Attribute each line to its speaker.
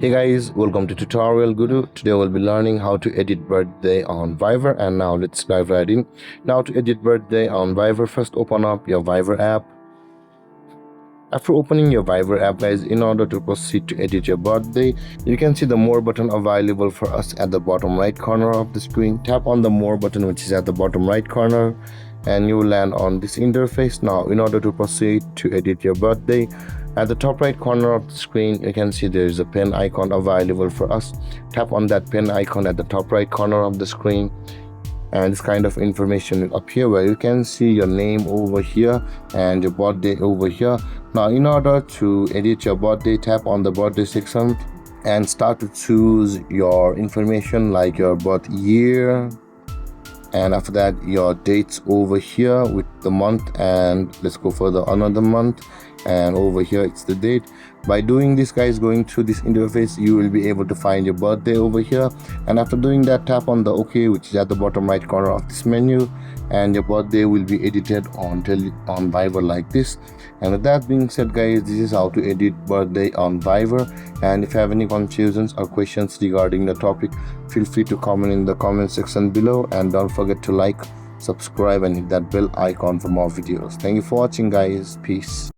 Speaker 1: Hey guys, welcome to Tutorial Guru. Today we'll be learning how to edit birthday on Viber, and now let's dive right in. Now to edit birthday on Viber, first open up your Viber app. After opening your Viber app, guys, in order to proceed to edit your birthday, you can see the more button available for us at the bottom right corner of the screen. Tap on the more button which is at the bottom right corner and you will land on this interface. Now in order to proceed to edit your birthday, at the top right corner of the screen you can see there is a pen icon available for us. Tap on that pen icon at the top right corner of the screen and this kind of information will appear where you can see your name over here and your birthday over here. Now in order to edit your birthday, tap on the birthday section and start to choose your information like your birth year, and after that your dates over here with the month, and let's go further another month, and over here it's the date. By doing this, guys, going through this interface, you will be able to find your birthday over here, and after doing that, tap on the OK which is at the bottom right corner of this menu, and your birthday will be edited on Viber like this. And with that being said, guys, this is how to edit birthday on Viber. And if you have any confusions or questions regarding the topic, feel free to comment in the comment section below, and don't forget to like, subscribe and hit that bell icon for more videos. Thank you for watching, guys. Peace.